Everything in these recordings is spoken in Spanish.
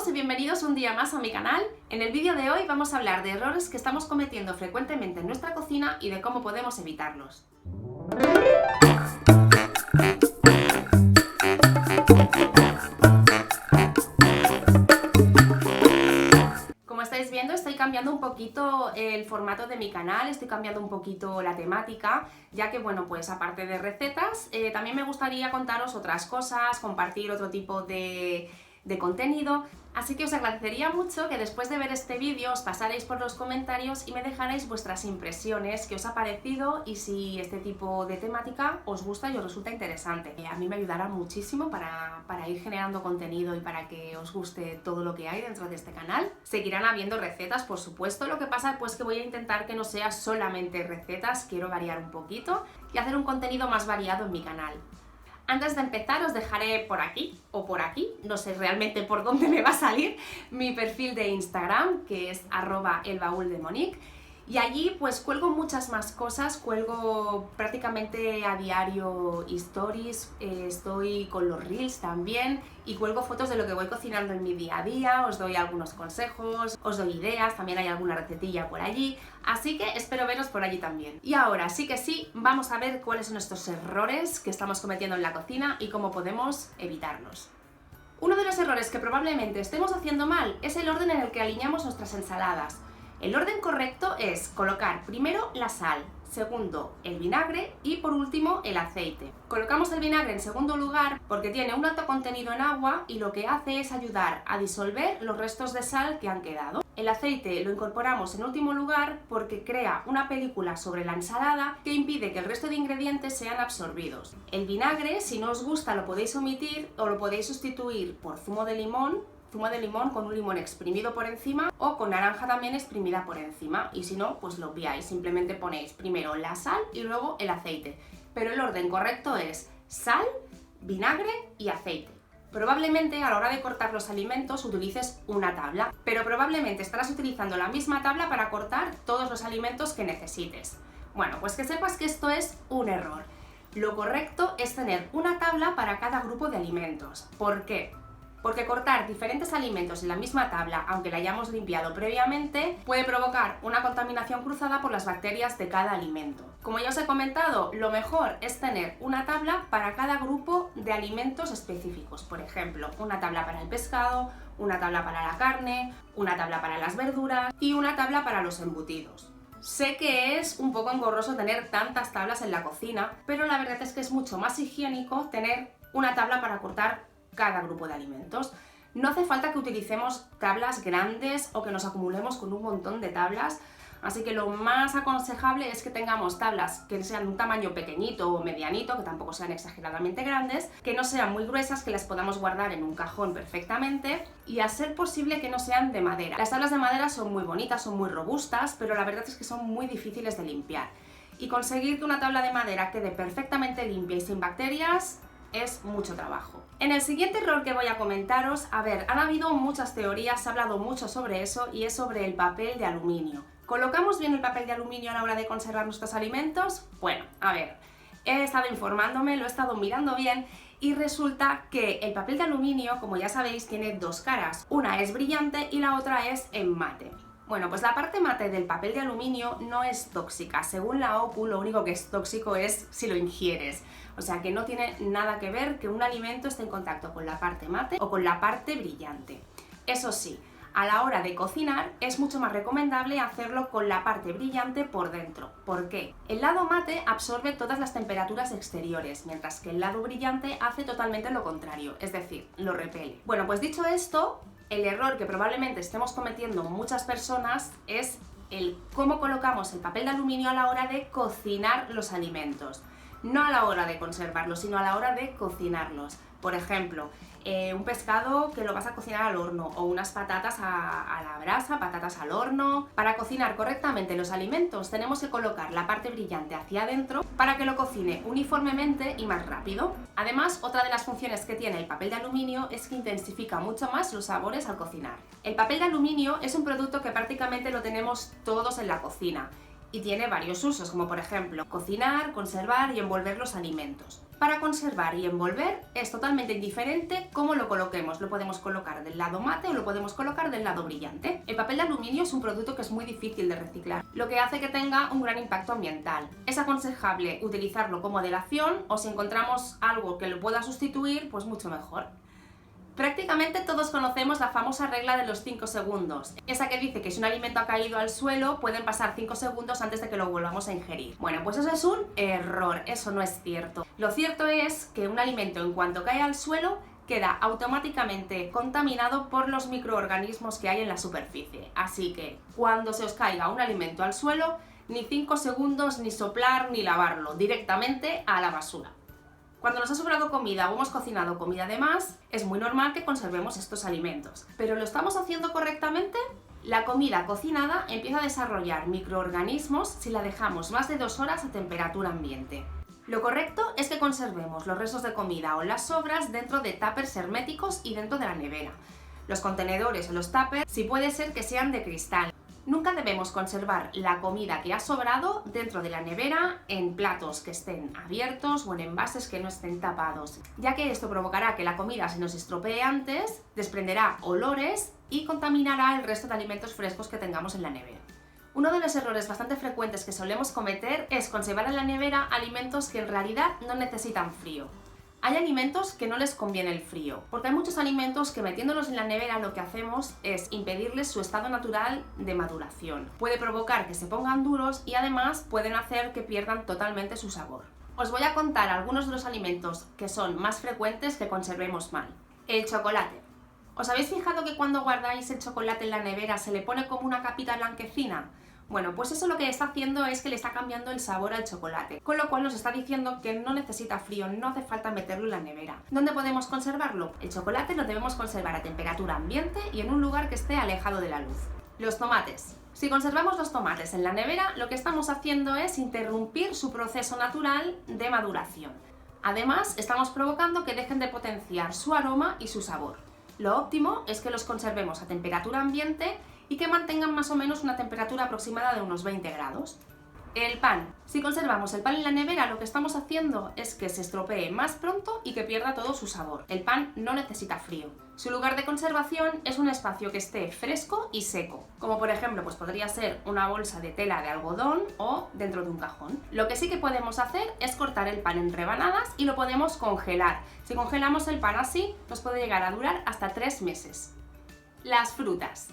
todos y bienvenidos un día más a mi canal. En el vídeo de hoy vamos a hablar de errores que estamos cometiendo frecuentemente en nuestra cocina y de cómo podemos evitarlos. Como estáis viendo, estoy cambiando un poquito el formato de mi canal, estoy cambiando un poquito la temática, ya que, bueno, pues aparte de recetas, también me gustaría contaros otras cosas, compartir otro tipo de contenido, así que os agradecería mucho que después de ver este vídeo os pasarais por los comentarios y me dejarais vuestras impresiones, qué os ha parecido y si este tipo de temática os gusta y os resulta interesante. A mí me ayudará muchísimo para ir generando contenido y para que os guste todo lo que hay dentro de este canal. Seguirán habiendo recetas, por supuesto, lo que pasa pues que voy a intentar que no sea solamente recetas, quiero variar un poquito y hacer un contenido más variado en mi canal. Antes de empezar os dejaré por aquí o por aquí, no sé realmente por dónde me va a salir, mi perfil de Instagram, que es @elbauldemonique, y allí pues cuelgo muchas más cosas, cuelgo prácticamente a diario stories, estoy con los reels también y cuelgo fotos de lo que voy cocinando en mi día a día, os doy algunos consejos, os doy ideas, también hay alguna recetilla por allí, así que espero veros por allí también. Y ahora sí que sí, vamos a ver cuáles son estos errores que estamos cometiendo en la cocina y cómo podemos evitarlos. Uno de los errores que probablemente estemos haciendo mal es el orden en el que alineamos nuestras ensaladas. El orden correcto es colocar primero la sal, segundo el vinagre y por último el aceite. Colocamos el vinagre en segundo lugar porque tiene un alto contenido en agua y lo que hace es ayudar a disolver los restos de sal que han quedado. El aceite lo incorporamos en último lugar porque crea una película sobre la ensalada que impide que el resto de ingredientes sean absorbidos. El vinagre, si no os gusta, lo podéis omitir o lo podéis sustituir por zumo de limón con un limón exprimido por encima o con naranja también exprimida por encima, y si no, pues lo obviáis, simplemente ponéis primero la sal y luego el aceite, pero el orden correcto es sal, vinagre y aceite. Probablemente a la hora de cortar los alimentos utilices una tabla, pero probablemente estarás utilizando la misma tabla para cortar todos los alimentos que necesites. Bueno, pues que sepas que esto es un error. Lo correcto es tener una tabla para cada grupo de alimentos. ¿Por qué? Porque cortar diferentes alimentos en la misma tabla, aunque la hayamos limpiado previamente, puede provocar una contaminación cruzada por las bacterias de cada alimento. Como ya os he comentado, lo mejor es tener una tabla para cada grupo de alimentos específicos. Por ejemplo, una tabla para el pescado, una tabla para la carne, una tabla para las verduras y una tabla para los embutidos. Sé que es un poco engorroso tener tantas tablas en la cocina, pero la verdad es que es mucho más higiénico tener una tabla para cortar cada grupo de alimentos. No hace falta que utilicemos tablas grandes o que nos acumulemos con un montón de tablas, así que lo más aconsejable es que tengamos tablas que sean un tamaño pequeñito o medianito, que tampoco sean exageradamente grandes, que no sean muy gruesas, que las podamos guardar en un cajón perfectamente y a ser posible que no sean de madera. Las tablas de madera son muy bonitas, son muy robustas, pero la verdad es que son muy difíciles de limpiar. Y conseguir que una tabla de madera quede perfectamente limpia y sin bacterias es mucho trabajo. En el siguiente error que voy a comentaros, han habido muchas teorías, se ha hablado mucho sobre eso y es sobre el papel de aluminio. ¿Colocamos bien el papel de aluminio a la hora de conservar nuestros alimentos? Bueno, he estado informándome, lo he estado mirando bien y resulta que el papel de aluminio, como ya sabéis, tiene dos caras. Una es brillante y la otra es en mate. Bueno, pues la parte mate del papel de aluminio no es tóxica. Según la OPU, lo único que es tóxico es si lo ingieres. O sea que no tiene nada que ver que un alimento esté en contacto con la parte mate o con la parte brillante. Eso sí, a la hora de cocinar es mucho más recomendable hacerlo con la parte brillante por dentro. ¿Por qué? El lado mate absorbe todas las temperaturas exteriores, mientras que el lado brillante hace totalmente lo contrario, es decir, lo repele. Bueno, pues dicho esto, el error que probablemente estemos cometiendo muchas personas es el cómo colocamos el papel de aluminio a la hora de cocinar los alimentos. No a la hora de conservarlos, sino a la hora de cocinarlos. Por ejemplo, un pescado que lo vas a cocinar al horno o unas patatas a la brasa, patatas al horno. Para cocinar correctamente los alimentos tenemos que colocar la parte brillante hacia adentro para que lo cocine uniformemente y más rápido. Además, otra de las funciones que tiene el papel de aluminio es que intensifica mucho más los sabores al cocinar. El papel de aluminio es un producto que prácticamente lo tenemos todos en la cocina y tiene varios usos, como por ejemplo cocinar, conservar y envolver los alimentos. Para conservar y envolver es totalmente indiferente cómo lo coloquemos. Lo podemos colocar del lado mate o lo podemos colocar del lado brillante. El papel de aluminio es un producto que es muy difícil de reciclar, lo que hace que tenga un gran impacto ambiental. Es aconsejable utilizarlo como delación o si encontramos algo que lo pueda sustituir, pues mucho mejor. Prácticamente todos conocemos la famosa regla de los 5 segundos, esa que dice que si un alimento ha caído al suelo pueden pasar 5 segundos antes de que lo volvamos a ingerir. Bueno, pues eso es un error, eso no es cierto. Lo cierto es que un alimento en cuanto cae al suelo queda automáticamente contaminado por los microorganismos que hay en la superficie. Así que cuando se os caiga un alimento al suelo, ni 5 segundos, ni soplar, ni lavarlo, directamente a la basura. Cuando nos ha sobrado comida o hemos cocinado comida de más, es muy normal que conservemos estos alimentos. ¿Pero lo estamos haciendo correctamente? La comida cocinada empieza a desarrollar microorganismos si la dejamos más de 2 horas a temperatura ambiente. Lo correcto es que conservemos los restos de comida o las sobras dentro de tuppers herméticos y dentro de la nevera. Los contenedores o los tuppers, si puede ser que sean de cristal. Nunca debemos conservar la comida que ha sobrado dentro de la nevera en platos que estén abiertos o en envases que no estén tapados, ya que esto provocará que la comida se nos estropee antes, desprenderá olores y contaminará el resto de alimentos frescos que tengamos en la nevera. Uno de los errores bastante frecuentes que solemos cometer es conservar en la nevera alimentos que en realidad no necesitan frío. Hay alimentos que no les conviene el frío, porque hay muchos alimentos que metiéndolos en la nevera lo que hacemos es impedirles su estado natural de maduración. Puede provocar que se pongan duros y además pueden hacer que pierdan totalmente su sabor. Os voy a contar algunos de los alimentos que son más frecuentes que conservemos mal. El chocolate. ¿Os habéis fijado que cuando guardáis el chocolate en la nevera se le pone como una capita blanquecina? Bueno, pues eso lo que está haciendo es que le está cambiando el sabor al chocolate, con lo cual nos está diciendo que no necesita frío, no hace falta meterlo en la nevera. ¿Dónde podemos conservarlo? El chocolate lo debemos conservar a temperatura ambiente y en un lugar que esté alejado de la luz. Los tomates. Si conservamos los tomates en la nevera, lo que estamos haciendo es interrumpir su proceso natural de maduración. Además, estamos provocando que dejen de potenciar su aroma y su sabor. Lo óptimo es que los conservemos a temperatura ambiente y que mantengan más o menos una temperatura aproximada de unos 20 grados. El pan. Si conservamos el pan en la nevera, lo que estamos haciendo es que se estropee más pronto y que pierda todo su sabor. El pan no necesita frío. Su lugar de conservación es un espacio que esté fresco y seco, como por ejemplo pues podría ser una bolsa de tela de algodón o dentro de un cajón. Lo que sí que podemos hacer es cortar el pan en rebanadas y lo podemos congelar. Si congelamos el pan así, nos puede llegar a durar hasta 3 meses. Las frutas.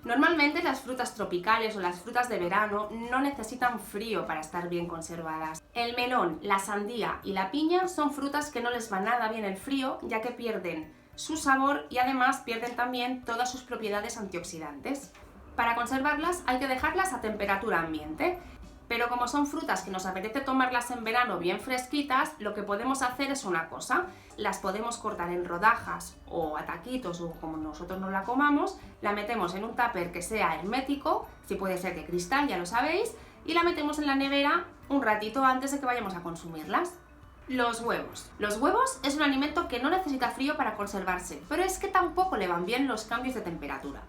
Normalmente las frutas tropicales o las frutas de verano no necesitan frío para estar bien conservadas. El melón, la sandía y la piña son frutas que no les va nada bien el frío, ya que pierden su sabor y además pierden también todas sus propiedades antioxidantes. Para conservarlas hay que dejarlas a temperatura ambiente, pero como son frutas que nos apetece tomarlas en verano bien fresquitas, lo que podemos hacer es una cosa: las podemos cortar en rodajas o a taquitos o como nosotros nos la comamos, la metemos en un tupper que sea hermético, si puede ser de cristal, ya lo sabéis, y la metemos en la nevera un ratito antes de que vayamos a consumirlas. Los huevos. Los huevos es un alimento que no necesita frío para conservarse, pero es que tampoco le van bien los cambios de temperatura.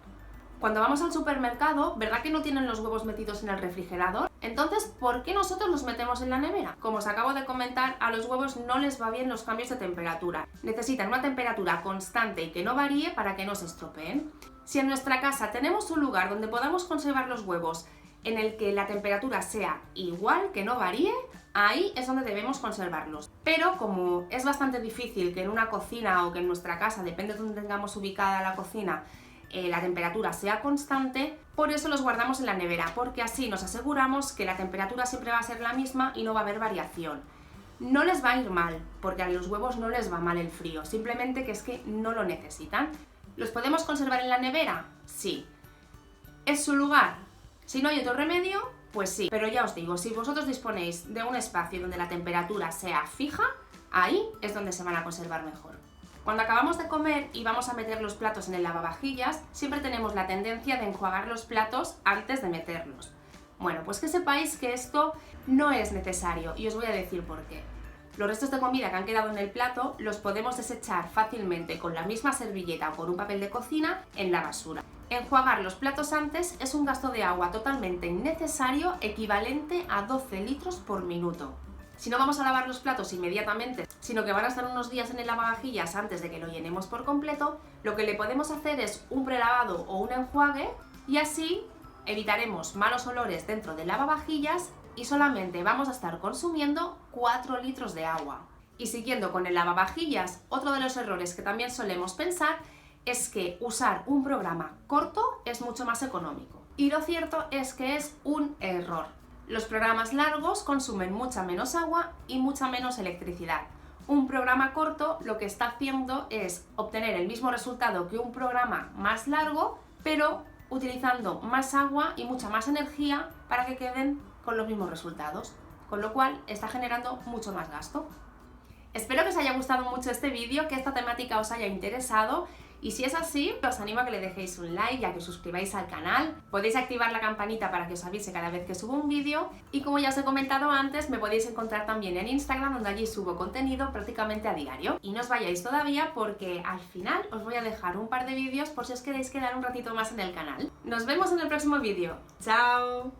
Cuando vamos al supermercado, ¿verdad que no tienen los huevos metidos en el refrigerador? Entonces, ¿por qué nosotros los metemos en la nevera? Como os acabo de comentar, a los huevos no les va bien los cambios de temperatura. Necesitan una temperatura constante y que no varíe para que no se estropeen. Si en nuestra casa tenemos un lugar donde podamos conservar los huevos en el que la temperatura sea igual, que no varíe, ahí es donde debemos conservarlos. Pero como es bastante difícil que en una cocina o que en nuestra casa, depende de donde tengamos ubicada la cocina, la temperatura sea constante, por eso los guardamos en la nevera, porque así nos aseguramos que la temperatura siempre va a ser la misma y no va a haber variación. No les va a ir mal, porque a los huevos no les va mal el frío, simplemente que es que no lo necesitan. ¿Los podemos conservar en la nevera? Sí. ¿Es su lugar? Si no hay otro remedio, pues sí. Pero ya os digo, si vosotros disponéis de un espacio donde la temperatura sea fija, ahí es donde se van a conservar mejor. Cuando acabamos de comer y vamos a meter los platos en el lavavajillas, siempre tenemos la tendencia de enjuagar los platos antes de meterlos. Bueno, pues que sepáis que esto no es necesario y os voy a decir por qué. Los restos de comida que han quedado en el plato los podemos desechar fácilmente con la misma servilleta o con un papel de cocina en la basura. Enjuagar los platos antes es un gasto de agua totalmente innecesario, equivalente a 12 litros por minuto. Si no vamos a lavar los platos inmediatamente, sino que van a estar unos días en el lavavajillas antes de que lo llenemos por completo, lo que le podemos hacer es un prelavado o un enjuague y así evitaremos malos olores dentro del lavavajillas y solamente vamos a estar consumiendo 4 litros de agua. Y siguiendo con el lavavajillas, otro de los errores que también solemos pensar es que usar un programa corto es mucho más económico. Y lo cierto es que es un error. Los programas largos consumen mucha menos agua y mucha menos electricidad. Un programa corto lo que está haciendo es obtener el mismo resultado que un programa más largo, pero utilizando más agua y mucha más energía para que queden con los mismos resultados, con lo cual está generando mucho más gasto. Espero que os haya gustado mucho este vídeo, que esta temática os haya interesado. Y si es así, os animo a que le dejéis un like y a que os suscribáis al canal. Podéis activar la campanita para que os avise cada vez que subo un vídeo. Y como ya os he comentado antes, me podéis encontrar también en Instagram, donde allí subo contenido prácticamente a diario. Y no os vayáis todavía porque al final os voy a dejar un par de vídeos por si os queréis quedar un ratito más en el canal. Nos vemos en el próximo vídeo. ¡Chao!